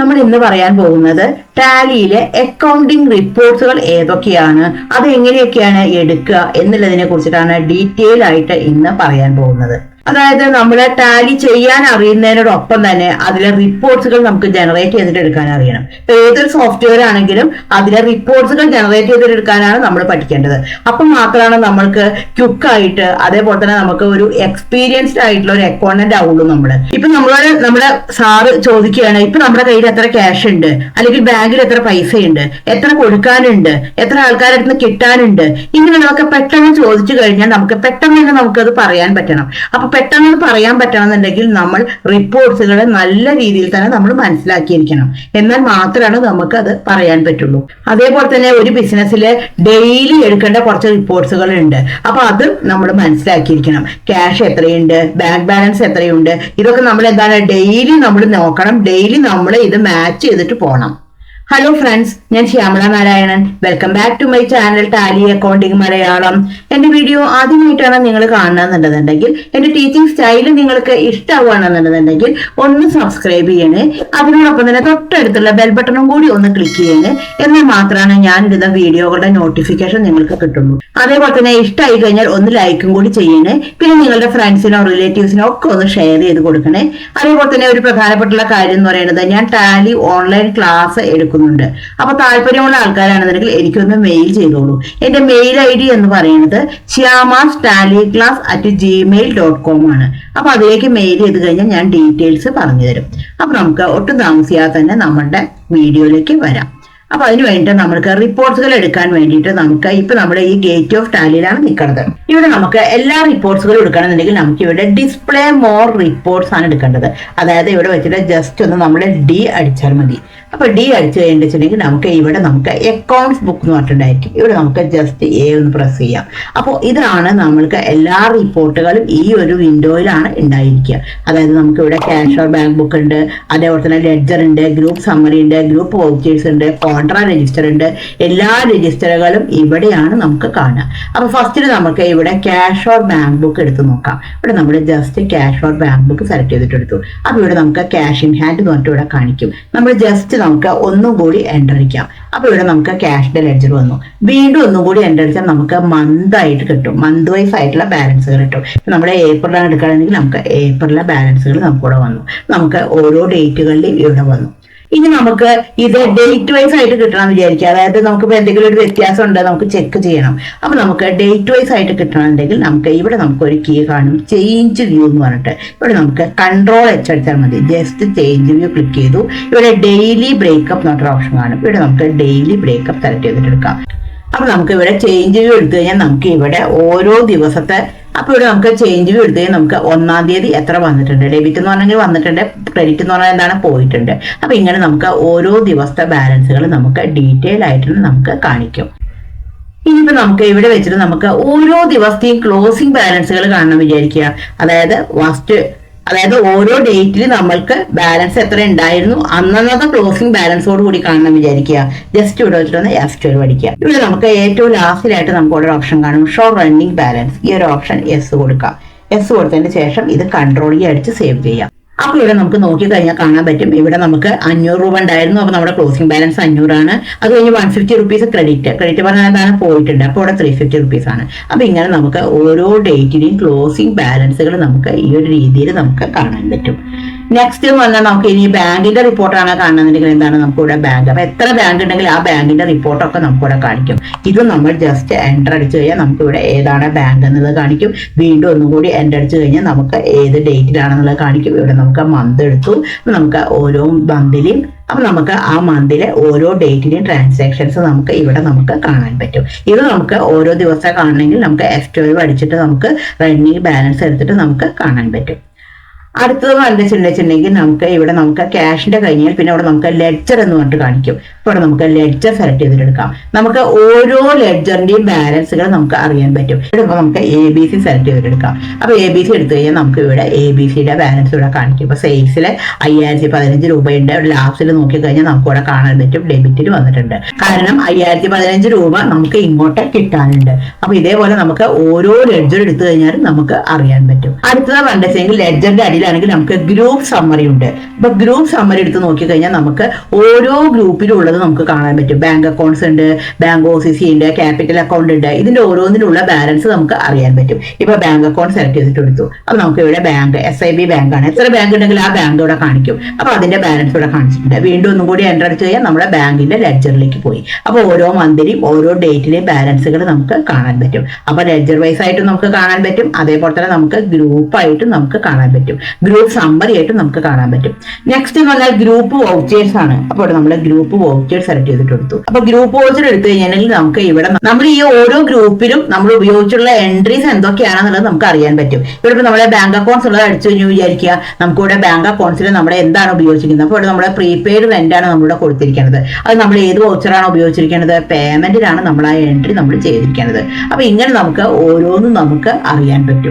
നമ്മൾ ഇന്ന് പറയാൻ പോകുന്നത് ടാലിയിലെ അക്കൗണ്ടിംഗ് റിപ്പോർട്ട്സുകൾ ഏതൊക്കെയാണ്, അത് എങ്ങനെയൊക്കെയാണ് എടുക്കുക എന്നുള്ളതിനെ കുറിച്ചിട്ടാണ് ഡീറ്റെയിൽ ആയിട്ട് ഇന്ന് പറയാൻ പോകുന്നത്. അതായത് നമ്മള് ടാലി ചെയ്യാൻ അറിയുന്നതിനോടൊപ്പം തന്നെ അതിലെ റിപ്പോർട്ട്സുകൾ നമുക്ക് ജനറേറ്റ് ചെയ്തിട്ട് എടുക്കാൻ അറിയണം. ഏതൊരു സോഫ്റ്റ്വെയർ ആണെങ്കിലും അതിലെ റിപ്പോർട്ട്സുകൾ ജനറേറ്റ് ചെയ്തിട്ട് എടുക്കാനാണ് നമ്മൾ പഠിക്കേണ്ടത്. അപ്പം മാത്രമാണ് നമ്മൾക്ക് ക്വിക്കായിട്ട് അതേപോലെ തന്നെ നമുക്ക് ഒരു എക്സ്പീരിയൻസ്ഡ് ആയിട്ടുള്ള ഒരു അക്കൗണ്ടന്റ് ആവുള്ളൂ. ഇപ്പൊ നമ്മുടെ സാറ് ചോദിക്കുകയാണ്, ഇപ്പൊ നമ്മുടെ കയ്യിൽ എത്ര ക്യാഷ് ഉണ്ട്, അല്ലെങ്കിൽ ബാങ്കിൽ എത്ര പൈസ ഉണ്ട്, എത്ര കൊടുക്കാനുണ്ട്, എത്ര ആൾക്കാരുടെ അടുത്ത് കിട്ടാനുണ്ട്, ഇങ്ങനെയുള്ളതൊക്കെ പെട്ടെന്ന് ചോദിച്ചു കഴിഞ്ഞാൽ നമുക്ക് പെട്ടെന്ന് തന്നെ നമുക്കത് പറയാൻ പറ്റണം. അപ്പൊ പെട്ടെന്ന് പറയാൻ പറ്റണമെന്നുണ്ടെങ്കിൽ നമ്മൾ റിപ്പോർട്ട്സുകൾ നല്ല രീതിയിൽ തന്നെ നമ്മൾ മനസ്സിലാക്കിയിരിക്കണം. എന്നാൽ മാത്രമാണ് നമുക്ക് അത് പറയാൻ പറ്റുള്ളൂ. അതേപോലെ തന്നെ ഒരു ബിസിനസ്സിൽ ഡെയിലി എടുക്കേണ്ട കുറച്ച് റിപ്പോർട്ട്സുകൾ ഉണ്ട്. അപ്പൊ അത് നമ്മൾ മനസ്സിലാക്കിയിരിക്കണം. ക്യാഷ് എത്രയുണ്ട്, ബാങ്ക് ബാലൻസ് എത്രയുണ്ട്, ഇതൊക്കെ നമ്മൾ ഡെയിലി നമ്മൾ നോക്കണം. ഡെയിലി നമ്മൾ ഇത് മാച്ച് ചെയ്തിട്ട് പോകണം. ഹലോ ഫ്രണ്ട്സ്, ഞാൻ Shyamala Narayanan. Welcome back to my channel Tally accounting Malayalam. എന്റെ വീഡിയോ ആദ്യമായിട്ടാണ് നിങ്ങൾ കാണുന്നുണ്ടെന്നുണ്ടെങ്കിൽ, എന്റെ ടീച്ചിങ് സ്റ്റൈൽ നിങ്ങൾക്ക് ഇഷ്ടമാവുകയാണെന്നുണ്ടെന്നുണ്ടെങ്കിൽ ഒന്ന് സബ്സ്ക്രൈബ് ചെയ്യണേ. അതിനോടൊപ്പം തന്നെ തൊട്ടടുത്തുള്ള ബെൽ ബട്ടണും കൂടി ഒന്ന് ക്ലിക്ക് ചെയ്യണേ. എന്നാൽ മാത്രമാണ് ഞാൻ ഇടുന്ന വീഡിയോകളുടെ നോട്ടിഫിക്കേഷൻ നിങ്ങൾക്ക് കിട്ടുള്ളൂ. അതേപോലെ തന്നെ ഇഷ്ടമായി കഴിഞ്ഞാൽ ഒന്ന് ലൈക്കും കൂടി ചെയ്യണേ. പിന്നെ നിങ്ങളുടെ ഫ്രണ്ട്സിനോ റിലേറ്റീവ്സിനോ ഒക്കെ ഒന്ന് ഷെയർ ചെയ്ത് കൊടുക്കണേ. അതേപോലെ തന്നെ ഒരു പ്രധാനപ്പെട്ടുള്ള കാര്യം എന്ന് പറയുന്നത്, ഞാൻ ടാലി ഓൺലൈൻ ക്ലാസ് എടുക്കുന്നു. അപ്പൊ താല്പര്യമുള്ള ആൾക്കാരാണെന്നുണ്ടെങ്കിൽ എനിക്കൊന്ന് മെയിൽ ചെയ്തോളൂ. എന്റെ മെയിൽ ID എന്ന് പറയുന്നത് shyamastaliclass@gmail.com ആണ്. അപ്പൊ അതിലേക്ക് മെയിൽ ചെയ്ത് കഴിഞ്ഞാൽ ഞാൻ ഡീറ്റെയിൽസ് പറഞ്ഞു തരും. അപ്പൊ നമുക്ക് ഒട്ടും താമസിയാതെ തന്നെ നമ്മുടെ വീഡിയോയിലേക്ക് വരാം. അപ്പൊ അതിന് വേണ്ടിയിട്ട് നമുക്ക് റിപ്പോർട്ട്സുകൾ എടുക്കാൻ വേണ്ടിയിട്ട് നമുക്ക് ഇപ്പൊ നമ്മുടെ ഈ ഗേറ്റ് ഓഫ് ടാലിയിലാണ് നിൽക്കുന്നത്. ഇവിടെ നമുക്ക് എല്ലാ റിപ്പോർട്ട്സുകളും എടുക്കണമെന്നുണ്ടെങ്കിൽ നമുക്ക് ഇവിടെ ഡിസ്പ്ലേ മോർ റിപ്പോർട്ട്സ് ആണ് എടുക്കേണ്ടത്. അതായത് ഇവിടെ വെച്ചിട്ട് ജസ്റ്റ് ഒന്ന് നമ്മൾ D അടിച്ചാൽ മതി. അപ്പൊ D അടിച്ചു കഴിഞ്ഞിട്ടുണ്ടെങ്കിൽ നമുക്ക് ഇവിടെ അക്കൗണ്ട്സ് ബുക്ക് എന്ന് പറഞ്ഞിട്ടുണ്ടായിരിക്കും. ഇവിടെ നമുക്ക് ജസ്റ്റ് A ഒന്ന് പ്രസ് ചെയ്യാം. അപ്പോൾ ഇതാണ് നമ്മൾക്ക് എല്ലാ റിപ്പോർട്ടുകളും ഈ ഒരു വിൻഡോയിലാണ് ഉണ്ടായിരിക്കുക. അതായത് നമുക്ക് ഇവിടെ ക്യാഷ് ഓർ ബാങ്ക് ബുക്ക് ഉണ്ട്, അതേപോലെ തന്നെ ലെഡ്ജർ ഉണ്ട്, ഗ്രൂപ്പ് സമ്മറി ഉണ്ട്, ഗ്രൂപ്പ് വൗച്ചേഴ്സ് ഉണ്ട്, കോൺട്രാ രജിസ്റ്റർ ഉണ്ട്. എല്ലാ രജിസ്റ്ററുകളും ഇവിടെയാണ് നമുക്ക് കാണുക. അപ്പൊ ഫസ്റ്റിൽ നമുക്ക് ഇവിടെ ക്യാഷ് ഓർ ബാങ്ക് ബുക്ക് എടുത്ത് നോക്കാം. ഇവിടെ നമ്മൾ just cash or bank book select ചെയ്തിട്ട് എടുത്തു. അപ്പൊ ഇവിടെ നമുക്ക് ക്യാഷ് ഇൻ ഹാൻഡ് എന്ന് പറഞ്ഞിട്ട് ഇവിടെ കാണിക്കും. നമ്മൾ ജസ്റ്റ് നമുക്ക് ഒന്നും കൂടി എൻ്റർ അടിക്കാം. അപ്പൊ ഇവിടെ നമുക്ക് ക്യാഷിന്റെ ലെഡ്ജർ വന്നു. വീണ്ടും ഒന്നും കൂടി എൻ്റർ അടിച്ചാൽ നമുക്ക് മന്ത് ആയിട്ട് കിട്ടും. മന്ത് വൈസ് ആയിട്ടുള്ള ബാലൻസുകൾ കിട്ടും. നമ്മുടെ ഏപ്രിലാണ് എടുക്കുകയാണെങ്കിൽ നമുക്ക് ഏപ്രിലെ ബാലൻസുകൾ നമുക്കിവിടെ വന്നു. നമുക്ക് ഓരോ ഡേറ്റുകളിലും ഇവിടെ വന്നു. ഇനി നമുക്ക് ഇത് ഡേറ്റ് വൈസ് ആയിട്ട് കിട്ടണമെന്ന് വിചാരിക്കുക. അതായത് നമുക്കിപ്പോൾ എന്തെങ്കിലും ഒരു വ്യത്യാസം ഉണ്ട്, നമുക്ക് ചെക്ക് ചെയ്യണം. അപ്പൊ നമുക്ക് ഡേറ്റ് വൈസ് ആയിട്ട് കിട്ടണമെന്നുണ്ടെങ്കിൽ നമുക്ക് ഇവിടെ നമുക്ക് ഒരു കീ കാണും, ചേഞ്ച് വ്യൂ എന്ന് പറഞ്ഞിട്ട്. ഇവിടെ നമുക്ക് Ctrl+H അടിച്ചാൽ മതി. ജസ്റ്റ് ചേഞ്ച് വ്യൂ ക്ലിക്ക് ചെയ്തു. ഇവിടെ ഡെയിലി ബ്രേക്കപ്പ് എന്നൊരു ഓപ്ഷൻ കാണും. ഇവിടെ നമുക്ക് ഡെയിലി ബ്രേക്കപ്പ് സെലക്ട് ചെയ്തിട്ട് എടുക്കാം. അപ്പൊ നമുക്ക് ഇവിടെ ചേഞ്ച് വ്യൂ എടുത്തു കഴിഞ്ഞാൽ നമുക്ക് ഇവിടെ ഓരോ ദിവസത്തെ, അപ്പൊ ഇവിടെ നമുക്ക് ചേഞ്ച് വ്യൂ എടുത്തു കഴിഞ്ഞാൽ നമുക്ക് 1-ാം തീയതി എത്ര വന്നിട്ടുണ്ട്, ഡെബിറ്റ് എന്ന് പറഞ്ഞെങ്കിൽ വന്നിട്ടുണ്ട്, ക്രെഡിറ്റ് എന്ന് പറഞ്ഞാൽ എന്താണ് പോയിട്ടുണ്ട്. അപ്പൊ ഇങ്ങനെ നമുക്ക് ഓരോ ദിവസത്തെ ബാലൻസുകൾ നമുക്ക് ഡീറ്റെയിൽ ആയിട്ട് നമുക്ക് കാണിക്കും. ഇനിയിപ്പോ നമുക്ക് ഇവിടെ വെച്ചിട്ട് നമുക്ക് ഓരോ ദിവസത്തെയും ക്ലോസിംഗ് ബാലൻസുകൾ കാണണം വിചാരിക്കുക. അതായത് ഓരോ ഡേറ്റിൽ നമ്മൾക്ക് ബാലൻസ് എത്ര ഉണ്ടായിരുന്നു, അന്നത്തെ ക്ലോസിംഗ് ബാലൻസോട് കൂടി കാണണം വിചാരിക്കുക. ജസ്റ്റ് ഇവിടെ വെച്ചിട്ടൊന്ന് F12 അടിക്കുക. ഇവിടെ നമുക്ക് ഏറ്റവും ലാസ്റ്റിലായിട്ട് നമുക്ക് ഒരു ഓപ്ഷൻ കാണും, ഷോ റണ്ണിങ് ബാലൻസ്. ഈ ഒരു ഓപ്ഷൻ യെസ് കൊടുക്കാം. യെസ് കൊടുത്തതിന് ശേഷം ഇത് Ctrl+E അടിച്ച് സേവ് ചെയ്യാം. അപ്പൊ ഇവിടെ നമുക്ക് നോക്കിക്കഴിഞ്ഞാൽ കാണാൻ പറ്റും, ഇവിടെ നമുക്ക് 500 രൂപ ഉണ്ടായിരുന്നു. അപ്പൊ നമ്മുടെ ക്ലോസിംഗ് ബാലൻസ് 500 ആണ്. അത് കഴിഞ്ഞ് 150 റുപ്പീസ് ക്രെഡിറ്റ് പറഞ്ഞാൽ എന്താണ് പോയിട്ടുണ്ട്. അപ്പൊ ഇവിടെ 350 റുപ്പീസ് ആണ്. അപ്പൊ ഇങ്ങനെ നമുക്ക് ഓരോ ഡേറ്റിന്റെയും ക്ലോസിംഗ് ബാലൻസുകൾ നമുക്ക് ഈ ഒരു രീതിയിൽ നമുക്ക് കാണാൻ പറ്റും. നെക്സ്റ്റ് എന്ന് പറഞ്ഞാൽ നമുക്ക് ഇനി ബാങ്കിന്റെ റിപ്പോർട്ടാണ് കാണുന്നുണ്ടെങ്കിൽ എന്താണ് നമുക്ക് ഇവിടെ ബാങ്ക്. അപ്പൊ എത്ര ബാങ്ക് ഉണ്ടെങ്കിൽ ആ ബാങ്കിന്റെ റിപ്പോർട്ടൊക്കെ നമുക്ക് ഇവിടെ കാണിക്കും. ഇത് നമ്മൾ ജസ്റ്റ് എൻ്റർ അടിച്ചു കഴിഞ്ഞാൽ നമുക്ക് ഇവിടെ ഏതാണ് ബാങ്ക് എന്നുള്ളത് കാണിക്കും. വീണ്ടും ഒന്നും കൂടി എൻ്റർ അടിച്ചു കഴിഞ്ഞാൽ നമുക്ക് ഏത് ഡേറ്റിലാണെന്നുള്ളത് കാണിക്കും. ഇവിടെ നമുക്ക് മന്ത് എടുത്തു. നമുക്ക് ഓരോ മന്തിലെയും അപ്പൊ നമുക്ക് ആ മന്തിലെ ഓരോ ഡേറ്റിലെയും ട്രാൻസാക്ഷൻസ് നമുക്ക് ഇവിടെ നമുക്ക് കാണാൻ പറ്റും. ഇത് നമുക്ക് ഓരോ ദിവസം കാണണമെങ്കിൽ നമുക്ക് F12 അടിച്ചിട്ട് നമുക്ക് റണ്ണിങ് ബാലൻസ് എടുത്തിട്ട് നമുക്ക് കാണാൻ പറ്റും. അടുത്തത് കണ്ടിട്ടുണ്ടെങ്കിൽ നമുക്ക് ഇവിടെ നമുക്ക് ക്യാഷിന്റെ കഴിഞ്ഞാൽ പിന്നെ ഇവിടെ നമുക്ക് ലെഡ്ജർ എന്ന് പറഞ്ഞിട്ട് കാണിക്കും. ഇവിടെ നമുക്ക് ലെഡ്ജർ സെലക്ട് ചെയ്തിട്ടെടുക്കാം. നമുക്ക് ഓരോ ലെഡ്ജറിന്റെയും ബാലൻസുകൾ നമുക്ക് അറിയാൻ പറ്റും. ഇവിടെ നമുക്ക് ABC സെലക്ട് ചെയ്തിട്ടെടുക്കാം. അപ്പൊ ABC എടുത്തു കഴിഞ്ഞാൽ നമുക്ക് ഇവിടെ ABCയുടെ ബാലൻസ് ഇവിടെ കാണിക്കും. ഇപ്പൊ സെയിൽസിൽ 5015 രൂപയുണ്ട്. ലാസ്റ്റിൽ നോക്കി കഴിഞ്ഞാൽ നമുക്ക് ഇവിടെ കാണാൻ പറ്റും ഡെബിറ്റിൽ വന്നിട്ടുണ്ട്. കാരണം 5015 രൂപ നമുക്ക് ഇങ്ങോട്ട് കിട്ടാനുണ്ട്. അപ്പൊ ഇതേപോലെ നമുക്ക് ഓരോ ലെഡ്ജർ എടുത്തു കഴിഞ്ഞാൽ നമുക്ക് അറിയാൻ പറ്റും. അടുത്തത് കണ്ടെങ്കിൽ ലെഡ്ജറിന്റെ അടിയിൽ സൈഡിലാണെങ്കിൽ നമുക്ക് ഗ്രൂപ്പ് സമ്മറി ഉണ്ട്. അപ്പൊ ഗ്രൂപ്പ് സമ്മറി എടുത്ത് നോക്കിക്കഴിഞ്ഞാൽ നമുക്ക് ഓരോ ഗ്രൂപ്പിലും ഉള്ളത് നമുക്ക് കാണാൻ പറ്റും. ബാങ്ക് അക്കൗണ്ട്സ് ഉണ്ട്, ബാങ്ക് OCC ഉണ്ട്, ക്യാപിറ്റൽ അക്കൗണ്ട് ഉണ്ട്. ഇതിന്റെ ഓരോന്നിനുള്ള ബാലൻസ് നമുക്ക് അറിയാൻ പറ്റും. ഇപ്പൊ ബാങ്ക് അക്കൗണ്ട് സെലക്ട് ചെയ്തിട്ട് എടുത്തു. അപ്പൊ നമുക്ക് ഇവിടെ ബാങ്ക് SIB ബാങ്ക് ആണ്. എത്ര ബാങ്ക് ഉണ്ടെങ്കിൽ ആ ബാങ്ക് ഇവിടെ കാണിക്കും. അപ്പൊ അതിന്റെ ബാലൻസ് ഇവിടെ കാണിച്ചിട്ടുണ്ട്. വീണ്ടും ഒന്നും കൂടി എൻ്റർ അടിച്ചു കഴിഞ്ഞാൽ നമ്മുടെ ബാങ്കിന്റെ ലെഡ്ജറിലേക്ക് പോയി. അപ്പൊ ഓരോ മന്തിലെയും ഓരോ ഡേറ്റിലെയും ബാലൻസുകൾ നമുക്ക് കാണാൻ പറ്റും. അപ്പൊ ലെഡ്ജർ വൈസ് ആയിട്ടും നമുക്ക് കാണാൻ പറ്റും. അതേപോലെ തന്നെ നമുക്ക് ഗ്രൂപ്പ് ആയിട്ടും നമുക്ക് കാണാൻ പറ്റും. ഗ്രൂപ്പ് സമ്മറി ആയിട്ടും നമുക്ക് കാണാൻ പറ്റും. നെക്സ്റ്റ് എന്ന് പറഞ്ഞാൽ ഗ്രൂപ്പ് വൗച്ചേഴ്സ് ആണ്. അപ്പോൾ നമ്മൾ ഗ്രൂപ്പ് വൗച്ചേഴ്സ് സെലക്ട് ചെയ്തിട്ട് എടുത്തു. അപ്പൊ ഗ്രൂപ്പ് വൗച്ചർ എടുത്തു കഴിഞ്ഞാൽ നമുക്ക് ഇവിടെ നമ്മൾ ഈ ഓരോ ഗ്രൂപ്പിലും നമ്മൾ ഉപയോഗിച്ചുള്ള എൻട്രീസ് എന്തൊക്കെയാണെന്നുള്ളത് നമുക്ക് അറിയാൻ പറ്റും. ഇവിടെ ഇപ്പൊ നമ്മുടെ ബാങ്ക് അക്കൗണ്ട്സ് ഉള്ളത് അടിച്ചു കഴിഞ്ഞു വിചാരിക്കുക. നമുക്ക് ഇവിടെ ബാങ്ക് അക്കൗണ്ട്സിൽ നമ്മുടെ എന്താണ് ഉപയോഗിച്ചിരിക്കുന്നത്. അപ്പോൾ ഇവിടെ നമ്മുടെ പ്രീപെയ്ഡ് റെന്റ് ആണ് നമ്മളിവിടെ കൊടുത്തിരിക്കുന്നത്. അത് നമ്മൾ ഏത് വൗച്ചറാണ് ഉപയോഗിച്ചിരിക്കുന്നത്, പേയ്മെന്റിലാണ് നമ്മൾ ആ എൻട്രി നമ്മൾ ചെയ്തിരിക്കുന്നത്. അപ്പൊ ഇങ്ങനെ നമുക്ക് ഓരോന്നും നമുക്ക് അറിയാൻ പറ്റും.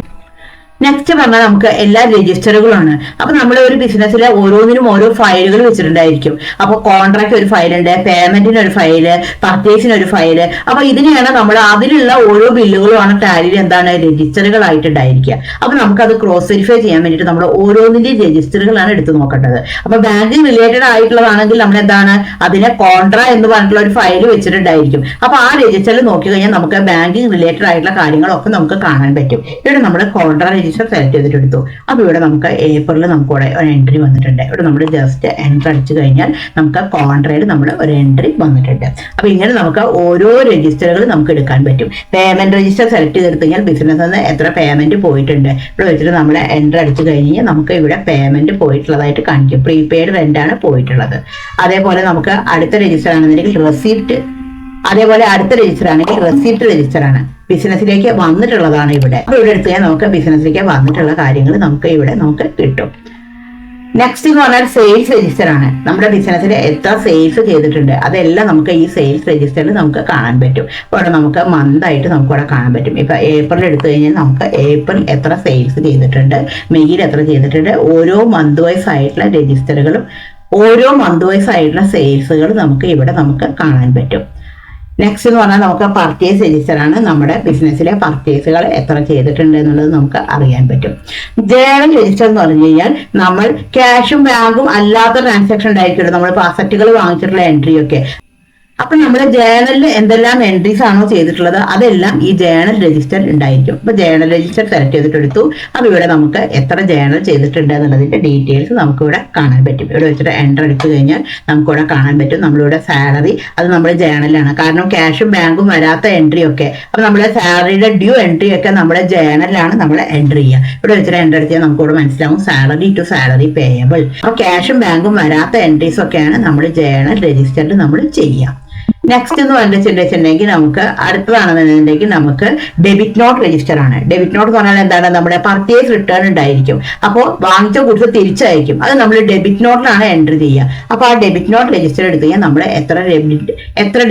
നെക്സ്റ്റ് പറഞ്ഞാൽ നമുക്ക് എല്ലാ രജിസ്റ്ററുകളാണ്. അപ്പൊ നമ്മൾ ഒരു ബിസിനസ്സിലെ ഓരോന്നിനും ഓരോ ഫയലുകൾ വെച്ചിട്ടുണ്ടായിരിക്കും. അപ്പൊ കോൺട്രാക്ട് ഒരു ഫയലുണ്ട്, പേയ്മെന്റിന് ഒരു ഫയല്, പർച്ചേസിന് ഒരു ഫയല്. അപ്പൊ ഇതിനെയാണ് നമ്മൾ അതിലുള്ള ഓരോ ബില്ലുകളുമാണ് ടാലിയിൽ എന്താണ് രജിസ്റ്ററുകളായിട്ടുണ്ടായിരിക്കുക. അപ്പൊ നമുക്കത് ക്രോസ് വെരിഫൈ ചെയ്യാൻ വേണ്ടിയിട്ട് നമ്മൾ ഓരോന്നിന്റെയും രജിസ്റ്ററുകളാണ് എടുത്തു നോക്കേണ്ടത്. അപ്പൊ ബാങ്കിങ് റിലേറ്റഡ് ആയിട്ടുള്ളതാണെങ്കിൽ നമ്മൾ എന്താണ് അതിനെ കോൺട്രാ എന്ന് പറഞ്ഞിട്ടുള്ള ഒരു ഫയൽ വെച്ചിട്ടുണ്ടായിരിക്കും. അപ്പൊ ആ രജിസ്റ്ററിൽ നോക്കി കഴിഞ്ഞാൽ നമുക്ക് ബാങ്കിങ് റിലേറ്റഡ് ആയിട്ടുള്ള കാര്യങ്ങളൊക്കെ നമുക്ക് കാണാൻ പറ്റും. ഇവിടെ നമ്മൾ കോൺട്രാ സെലക്ട് ചെയ്തിട്ട് എടുത്തു. അപ്പൊ ഇവിടെ നമുക്ക് ഏപ്രിൽ നമുക്ക് ഇവിടെ ഒരു എൻട്രി വന്നിട്ടുണ്ട്. ഇവിടെ നമ്മൾ ജസ്റ്റ് എൻട്രി അടിച്ചു കഴിഞ്ഞാൽ നമുക്ക് കോൺട്രയിൽ നമ്മൾ ഒരു എൻട്രി വന്നിട്ടുണ്ട്. അപ്പൊ ഇങ്ങനെ നമുക്ക് ഓരോ രജിസ്റ്ററുകൾ നമുക്ക് എടുക്കാൻ പറ്റും. പേയ്മെന്റ് രജിസ്റ്റർ സെലക്ട് ചെയ്തെടുത്തു കഴിഞ്ഞാൽ ബിസിനസ് നിന്ന് എത്ര പേയ്മെന്റ് പോയിട്ടുണ്ട് ഇവിടെ വെച്ചിട്ട് നമ്മൾ എൻട്രി അടിച്ചു കഴിഞ്ഞാൽ നമുക്ക് ഇവിടെ പേയ്മെന്റ് പോയിട്ടുള്ളതായിട്ട് കാണിക്കും. പ്രീപെയ്ഡ് റെന്റ് ആണ് പോയിട്ടുള്ളത്. അതേപോലെ നമുക്ക് അടുത്ത രജിസ്റ്റർ ആണെന്നുണ്ടെങ്കിൽ റെസിപ്റ്റ്, അതേപോലെ അടുത്ത രജിസ്റ്റർ ആണെങ്കിൽ റെസിപ്റ്റ് രജിസ്റ്റർ ആണ്. ബിസിനസ്സിലേക്ക് വന്നിട്ടുള്ളതാണ് ഇവിടെ. അപ്പൊ ഇവിടെ എടുത്തു കഴിഞ്ഞാൽ നമുക്ക് ബിസിനസ്സിലേക്ക് വന്നിട്ടുള്ള കാര്യങ്ങൾ നമുക്ക് ഇവിടെ നമുക്ക് കിട്ടും. നെക്സ്റ്റ് എന്ന് പറഞ്ഞാൽ സെയിൽസ് രജിസ്റ്റർ ആണ്. നമ്മുടെ ബിസിനസ്സിൽ എത്ര സെയിൽസ് ചെയ്തിട്ടുണ്ട് അതെല്ലാം നമുക്ക് ഈ സെയിൽസ് രജിസ്റ്ററിൽ നമുക്ക് കാണാൻ പറ്റും. അപ്പോൾ നമുക്ക് മന്ത് ആയിട്ട് നമുക്ക് ഇവിടെ കാണാൻ പറ്റും. ഇപ്പൊ ഏപ്രിൽ എടുത്തു കഴിഞ്ഞാൽ നമുക്ക് ഏപ്രിൽ എത്ര സെയിൽസ് ചെയ്തിട്ടുണ്ട്, മെയ്യിൽ എത്ര ചെയ്തിട്ടുണ്ട്, ഓരോ മന്ത് വൈസ് ആയിട്ടുള്ള രജിസ്റ്ററുകളും ഓരോ മന്ത് വൈസ് ആയിട്ടുള്ള സെയിൽസുകൾ നമുക്ക് ഇവിടെ നമുക്ക് കാണാൻ പറ്റും. നെക്സ്റ്റ് എന്ന് പറഞ്ഞാൽ നമുക്ക് പർച്ചേസ് രജിസ്റ്റർ ആണ്. നമ്മുടെ ബിസിനസ്സിലെ പർച്ചേസുകൾ എത്ര ചെയ്തിട്ടുണ്ട് എന്നുള്ളത് നമുക്ക് അറിയാൻ പറ്റും. ജേണൽ രജിസ്റ്റർ എന്ന് പറഞ്ഞു കഴിഞ്ഞാൽ നമ്മൾ ക്യാഷും ബാങ്കും അല്ലാത്ത ട്രാൻസാക്ഷൻ ഉണ്ടായിരിക്കുമല്ലോ, നമ്മൾ അസറ്റുകൾ വാങ്ങിച്ചിട്ടുള്ള എൻട്രി ഒക്കെ. അപ്പൊ നമ്മുടെ ജേണലിൽ എന്തെല്ലാം എൻട്രീസ് ആണോ ചെയ്തിട്ടുള്ളത് അതെല്ലാം ഈ ജേണൽ രജിസ്റ്റർ ഉണ്ടായിരിക്കും. അപ്പൊ ജേണൽ രജിസ്റ്റർ സെലക്ട് ചെയ്തിട്ട് എടുത്തു. അപ്പൊ ഇവിടെ നമുക്ക് എത്ര ജേണൽ ചെയ്തിട്ടുണ്ട് എന്നുള്ളതിന്റെ ഡീറ്റെയിൽസ് നമുക്ക് ഇവിടെ കാണാൻ പറ്റും. ഇവിടെ വെച്ചിട്ട് എൻ്റർ അടിച്ചു കഴിഞ്ഞാൽ നമുക്ക് ഇവിടെ കാണാൻ പറ്റും. നമ്മളിവിടെ സാലറി അത് നമ്മുടെ ജേണലാണ്. കാരണം ക്യാഷും ബാങ്കും വരാത്ത എൻട്രി ഒക്കെ, അപ്പൊ നമ്മുടെ സാലറിയുടെ ഡ്യൂ എൻട്രി ഒക്കെ നമ്മുടെ ജേണലിലാണ് നമ്മൾ എൻട്രി ചെയ്യുക. ഇവിടെ വെച്ചിട്ട് എൻ്റർ അടിച്ചാൽ നമുക്ക് ഇവിടെ മനസ്സിലാവും സാലറി ടു സാലറി പേയബിൾ. അപ്പൊ ക്യാഷും ബാങ്കും വരാത്ത എൻട്രീസ് ഒക്കെയാണ് നമ്മൾ ജേണൽ രജിസ്റ്ററിൽ നമ്മൾ ചെയ്യുക. നെക്സ്റ്റ് എന്ന് പറഞ്ഞിട്ടുണ്ടെങ്കിൽ നമുക്ക് അടുത്തതാണെന്നുണ്ടെങ്കിൽ നമുക്ക് ഡെബിറ്റ് നോട്ട് രജിസ്റ്റർ ആണ്. ഡെബിറ്റ് നോട്ട് എന്ന് പറഞ്ഞാൽ എന്താണ്, നമ്മുടെ പർച്ചേസ് റിട്ടേൺ ഉണ്ടായിരിക്കും. അപ്പോൾ വാങ്ങിച്ച ഗുഡ്സ് തിരിച്ചയക്കും. അത് നമ്മൾ ഡെബിറ്റ് നോട്ടിലാണ് എൻട്രി ചെയ്യുക. അപ്പോൾ ആ ഡെബിറ്റ് നോട്ട് രജിസ്റ്റർ എടുത്ത് കഴിഞ്ഞാൽ നമ്മൾ എത്ര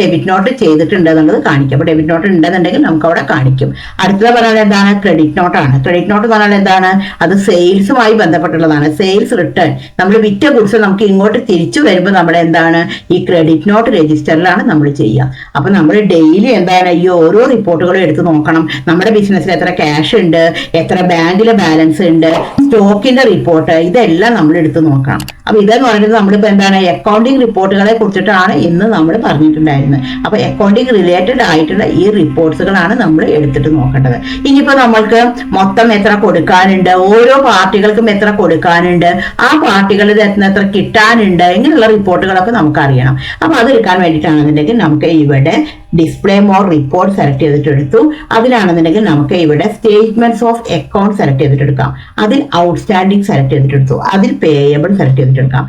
ഡെബിറ്റ് നോട്ട് ചെയ്തിട്ടുണ്ട് എന്നുള്ളത് കാണിക്കും. അപ്പോൾ ഡെബിറ്റ് നോട്ട് ഉണ്ടെന്നുണ്ടെങ്കിൽ നമുക്ക് അവിടെ കാണിക്കും. അടുത്തത് പറഞ്ഞാൽ എന്താണ്, ക്രെഡിറ്റ് നോട്ടാണ്. ക്രെഡിറ്റ് നോട്ട് എന്ന് പറഞ്ഞാൽ എന്താണ്, അത് സെയിൽസുമായി ബന്ധപ്പെട്ടുള്ളതാണ്. സെയിൽസ് റിട്ടേൺ, നമ്മൾ വിറ്റ ഗുഡ്സ് നമുക്ക് ഇങ്ങോട്ട് തിരിച്ചു വരുമ്പോൾ നമ്മുടെ എന്താണ് ഈ ക്രെഡിറ്റ് നോട്ട് രജിസ്റ്ററിലാണ് നമ്മൾ ചെയ്യാം. അപ്പൊ നമ്മൾ ഡെയിലി എന്താണ് ഈ ഓരോ റിപ്പോർട്ടുകളും എടുത്ത് നോക്കണം. നമ്മുടെ ബിസിനസ്സിൽ എത്ര ക്യാഷ് ഉണ്ട്, എത്ര ബാങ്കിലെ ബാലൻസ് ഉണ്ട്, സ്റ്റോക്കിന്റെ റിപ്പോർട്ട്, ഇതെല്ലാം നമ്മൾ എടുത്ത് നോക്കണം. അപ്പൊ ഇതെന്ന് പറയുന്നത് നമ്മളിപ്പോ എന്താണ് അക്കൗണ്ടിങ് റിപ്പോർട്ടുകളെ കുറിച്ചിട്ടാണ് ഇന്ന് നമ്മൾ പറഞ്ഞിട്ടുണ്ടായിരുന്നത്. അപ്പൊ അക്കൗണ്ടിങ് റിലേറ്റഡ് ആയിട്ടുള്ള ഈ റിപ്പോർട്ട്സുകളാണ് നമ്മൾ എടുത്തിട്ട് നോക്കേണ്ടത്. ഇനിയിപ്പോ നമ്മൾക്ക് മൊത്തം എത്ര കൊടുക്കാനുണ്ട്, ഓരോ പാർട്ടികൾക്കും എത്ര കൊടുക്കാനുണ്ട്, ആ പാർട്ടികളിൽ എത്ര കിട്ടാനുണ്ട്, ഇങ്ങനെയുള്ള റിപ്പോർട്ടുകളൊക്കെ നമുക്ക് അറിയണം. അപ്പൊ അത് എടുക്കാൻ വേണ്ടിയിട്ടാണെന്നുണ്ടെങ്കിൽ നമുക്ക് ഇവിടെ ഡിസ്പ്ലേ മോർ റിപ്പോർട്ട് സെലക്ട് ചെയ്തിട്ട് എടുത്തു. അതിലാണെന്നുണ്ടെങ്കിൽ നമുക്ക് ഇവിടെ സ്റ്റേറ്റ്മെന്റ്സ് ഓഫ് അക്കൗണ്ട് സെലക്ട് ചെയ്തിട്ട് എടുക്കാം. അതിൽ ഔട്ട്സ്റ്റാൻഡിംഗ് സെലക്ട് ചെയ്തിട്ട് എടുത്തു. അതിൽ പേയബിൾ സെലക്ട് ചെയ്തിട്ട് എടുക്കാം.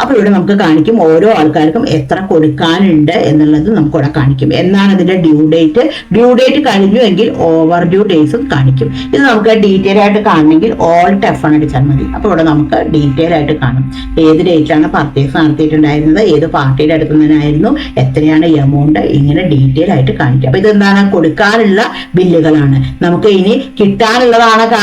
അപ്പൊ ഇവിടെ നമുക്ക് കാണിക്കും ഓരോ ആൾക്കാർക്കും എത്ര കൊടുക്കാനുണ്ട് എന്നുള്ളത് നമുക്ക് ഇവിടെ കാണിക്കും. എന്നാണ് ഇതിന്റെ ഡ്യൂ ഡേറ്റ് കഴിഞ്ഞു എങ്കിൽ ഓവർ ഡ്യൂ ഡേയ്സും കാണിക്കും. ഇത് നമുക്ക് ഡീറ്റെയിൽ ആയിട്ട് കാണണമെങ്കിൽ ഓൾട്ട് F1 അടിച്ചാൽ മതി. അപ്പൊ ഇവിടെ നമുക്ക് ഡീറ്റെയിൽ ആയിട്ട് കാണും ഏത് ഡേറ്റിലാണ് പർച്ചേസ് നടത്തിയിട്ടുണ്ടായിരുന്നത്, ഏത് പാർട്ടിയുടെ അടുത്തുനിന്നായിരുന്നു, എത്രയാണ് എമൗണ്ട്, ഇങ്ങനെ ഡീറ്റെയിൽ ആയിട്ട് കാണിക്കും. അപ്പൊ ഇതെന്താണ് കൊടുക്കാനുള്ള ബില്ലുകളാണ്. നമുക്ക് ഇനി കിട്ടാനുള്ളതാണ്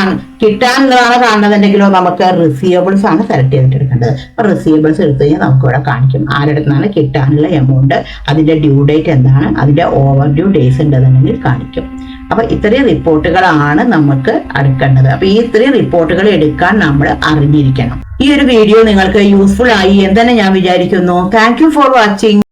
കാണുന്നതെങ്കിലോ നമുക്ക് റിസീവബിൾസ് ആണ് സെലക്ട് ചെയ്തിട്ട് എടുക്കേണ്ടത്. അപ്പൊ റിസീവബിൾസ് എടുത്തു കഴിഞ്ഞാൽ നമുക്ക് ഇവിടെ കാണിക്കും ആരുടെ നിന്നാണ് കിട്ടാനുള്ള എമൗണ്ട്, അതിന്റെ ഡ്യൂ ഡേറ്റ് എന്താണ്, അതിന്റെ ഓവർ ഡ്യൂ ഡേയ്സ് ഉണ്ടെന്നുണ്ടെങ്കിൽ കാണിക്കും. അപ്പൊ ഇത്രയും റിപ്പോർട്ടുകളാണ് നമുക്ക് എടുക്കേണ്ടത്. അപ്പൊ ഈ ഇത്രയും റിപ്പോർട്ടുകൾ എടുക്കാൻ നമ്മൾ അറിഞ്ഞിരിക്കണം. ഈ ഒരു വീഡിയോ നിങ്ങൾക്ക് യൂസ്ഫുൾ ആയി എന്ന് തന്നെ ഞാൻ വിചാരിക്കുന്നു. Thank you for watching.